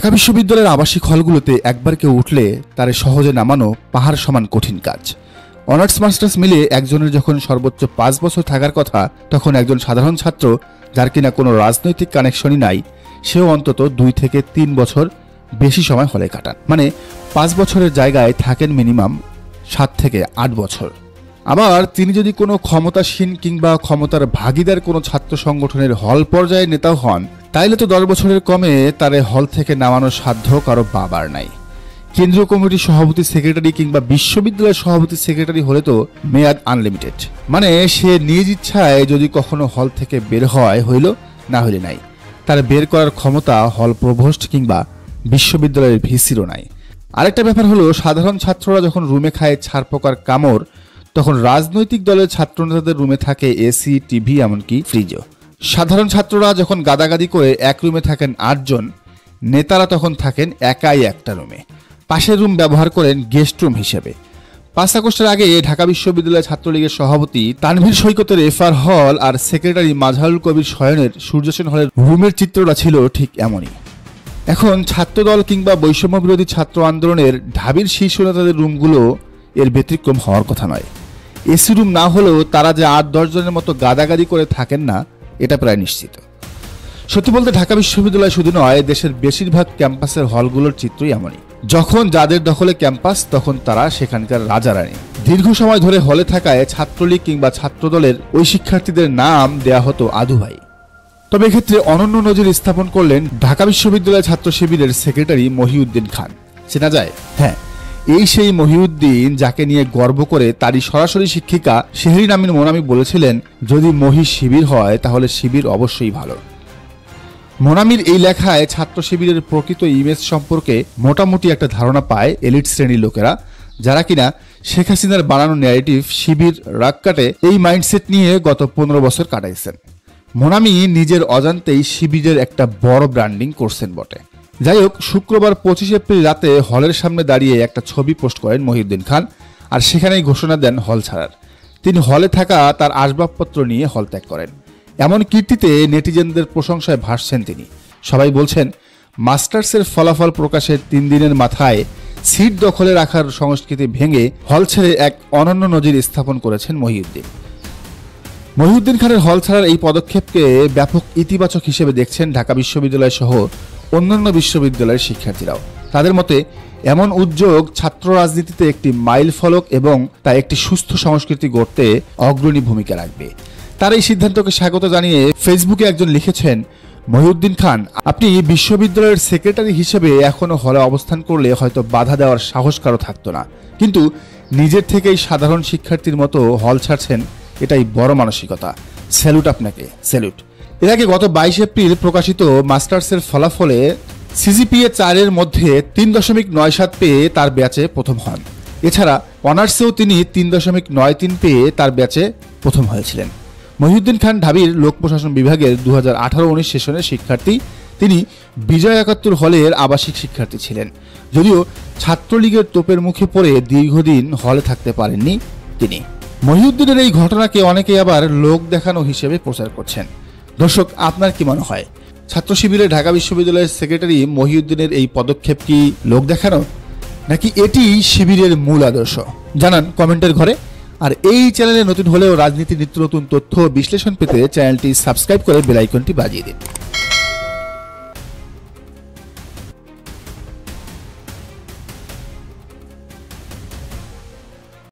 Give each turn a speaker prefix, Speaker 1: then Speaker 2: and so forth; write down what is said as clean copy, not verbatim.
Speaker 1: ঢাকা বিশ্ববিদ্যালয়ের আবাসিক হলগুলোতে একবার কেউ উঠলে তারে সহজে নামানো পাহাড় সমান কঠিন কাজ। অনার্স মাস্টার্স মিলে একজনের যখন সর্বোচ্চ 5 বছর থাকার কথা, তখন একজন সাধারণ ছাত্র যার কিনা কোনো রাজনৈতিক কানেকশনই নাই, সেও অন্তত 2 থেকে 3 বছর বেশি সময় হলে কাটান। মানে 5 বছরের জায়গায় থাকেন মিনিমাম 7 থেকে 8 বছর। আবার তিনি যদি কোনো ক্ষমতাসীন কিংবা ক্ষমতার ভাগিদার কোনো ছাত্র সংগঠনের হল পর্যায়ে নেতাও হন, তাইলে তো 10 বছরের কমে তারে হল থেকে নামানোর সাধ্য কারো বাবার নাই। কেন্দ্রীয় কমিটির সভাপতি সেক্রেটারি কিংবা বিশ্ববিদ্যালয়ের সভাপতি সেক্রেটারি হলে তো মেয়াদ আনলিমিটেড। মানে সে নিজ ইচ্ছায় যদি কখনো হল থেকে বের হয় হইল, না হইলে নাই। তার বের করার ক্ষমতা হল প্রভোস্ট কিংবা বিশ্ববিদ্যালয়ের ভিসিরও নাই। আরেকটা ব্যাপার হলো, সাধারণ ছাত্ররা যখন রুমে খায় ছাড় পোকার কামড়, তখন রাজনৈতিক দলের ছাত্রনেতাদের রুমে থাকে এসি, টিভি, এমনকি ফ্রিজও। সাধারণ ছাত্ররা যখন গাদাগাদি করে এক রুমে থাকেন 8 জন, নেতারা তখন থাকেন একাই একটা রুমে। পাশের রুম ব্যবহার করেন গেস্ট রুম হিসেবে। 5 আগস্টের আগে ঢাকা বিশ্ববিদ্যালয় ছাত্রলীগের সভাপতি তানভীর সৈকতের এফআর হল আর সেক্রেটারি মাজহারুল কবির শয়নের সূর্যসেন হলের রুমের চিত্রটা ছিল ঠিক এমনই। এখন ছাত্রদল কিংবা বৈষম্য বিরোধী ছাত্র আন্দোলনের ঢাবির শীর্ষ নেতাদের রুমগুলো এর ব্যতিক্রম হওয়ার কথা নয়। এসি রুম না হলেও তারা যে 8-10 জনের মতো গাদাগাদি করে থাকেন না, এটা প্রায় নিশ্চিত। সত্যি বলতে ঢাকা বিশ্ববিদ্যালয় শুধু নয়, দেশের বেশিরভাগ ক্যাম্পাসের হলগুলোর চিত্রই এমনই। যখন যাদের দখলে ক্যাম্পাস, তখন তারা সেখানকার রাজা রানী। দীর্ঘ সময় ধরে হলে থাকায় ছাত্রলীগ কিংবা ছাত্রদলের ওই শিক্ষার্থীদের নাম দেয়া হতো আদু ভাই। তবে এক্ষেত্রে অনন্য নজির স্থাপন করলেন ঢাকা বিশ্ববিদ্যালয় ছাত্র শিবিরের সেক্রেটারি মহিউদ্দিন খান। চেনা যায়? হ্যাঁ, এই সেই মহিউদ্দিন যাকে নিয়ে গর্ব করে তারই সরাসরি শিক্ষিকা শেহরিন আমিন মোনামি বলেছিলেন, যদি মহি শিবির হয় তাহলে শিবির অবশ্যই ভালো। মোনামির এই লেখায় ছাত্র শিবিরের প্রকৃত ইমেজ সম্পর্কে মোটামুটি একটা ধারণা পায় এলিট শ্রেণীর লোকেরা, যারা কিনা শেখ হাসিনার বানানো ন্যারেটিভ শিবির রাগ কাটে এই মাইন্ডসেট নিয়ে গত 15 বছর কাটাইছেন। মোনামি নিজের অজান্তেই শিবিরের একটা বড় ব্র্যান্ডিং করছেন বটে। যাই হোক, শুক্রবার 25 এপ্রিল রাতে হলের সামনে দাঁড়িয়ে একটা ছবি পোস্ট করেন মহিউদ্দিন খান, আর সেখানেই ঘোষণা দেন হল ছাড়ার। তিনি হলে থাকা তার আসবাবপত্র নিয়ে হল ত্যাগ করেন। এমন কীর্তিতে নেটিজেনদের প্রশংসায় ভাসছেন তিনি। সবাই বলছেন, মাস্টার্সের ফলাফল প্রকাশের 3 দিনের মাথায় সিট দখলে রাখার সংস্কৃতি ভেঙে হল ছেড়ে এক অনন্য নজির স্থাপন করেছেন মহিউদ্দিন। মহিউদ্দিন খানের হল ছাড়ার এই পদক্ষেপকে ব্যাপক ইতিবাচক হিসেবে দেখছেন ঢাকা বিশ্ববিদ্যালয় সহ অন্যান্য বিশ্ববিদ্যালয়ের শিক্ষার্থীরাও। তাদের মতে এমন উদ্যোগ ছাত্র রাজনীতিতে একটি মাইল ফলক এবং তা একটি সুস্থ সংস্কৃতি গড়তে অগ্রণী ভূমিকা রাখবে। তার এই সিদ্ধান্তকে স্বাগত জানিয়ে ফেসবুকে একজন লিখেছেন, মহিউদ্দিন খান, আপনি বিশ্ববিদ্যালয়ের সেক্রেটারি হিসেবে এখনো হলে অবস্থান করলে হয়তো বাধা দেওয়ার সাহস কারো থাকতো না, কিন্তু নিজের থেকেই সাধারণ শিক্ষার্থীর মতো হল ছাড়ছেন, এটাই বড় মানসিকতা। স্যালুট আপনাকে, স্যালুট। এর আগে গত 22 এপ্রিল প্রকাশিত মাস্টার্সের ফলাফলে সিজিপিএ 4-এর মধ্যে 3.97 পেয়ে তার ব্যাচে প্রথম হন। এছাড়া অনার্সেও তিনি 3.93 পেয়ে তার ব্যাচে প্রথম হয়েছিলেন। মহিউদ্দিন খান ঢাবির লোক প্রশাসন বিভাগের 2018-19 সেশনের শিক্ষার্থী। তিনি বিজয় 71 হলের আবাসিক শিক্ষার্থী ছিলেন, যদিও ছাত্রলীগের তোপের মুখে পড়ে দীর্ঘদিন হলে থাকতে পারেননি তিনি। মহিউদ্দিনের এই ঘটনাকে অনেকে আবার লোক দেখানো হিসেবে প্রচার করছেন। দর্শক, আপনার কি মনে হয়, ছাত্র শিবিরে ঢাকা বিশ্ববিদ্যালয়ের সেক্রেটারি মহিউদ্দিনের এই পদক্ষেপ কি লোক দেখানো, নাকি এটি শিবিরের মূল আদর্শ? জানান কমেন্টের ঘরে। আর এই চ্যানেলে নতুন হলেও রাজনীতির নিত্য নতুন তথ্য ও বিশ্লেষণ পেতে চ্যানেলটি সাবস্ক্রাইব করে বেল আইকনটি বাজিয়ে দিন।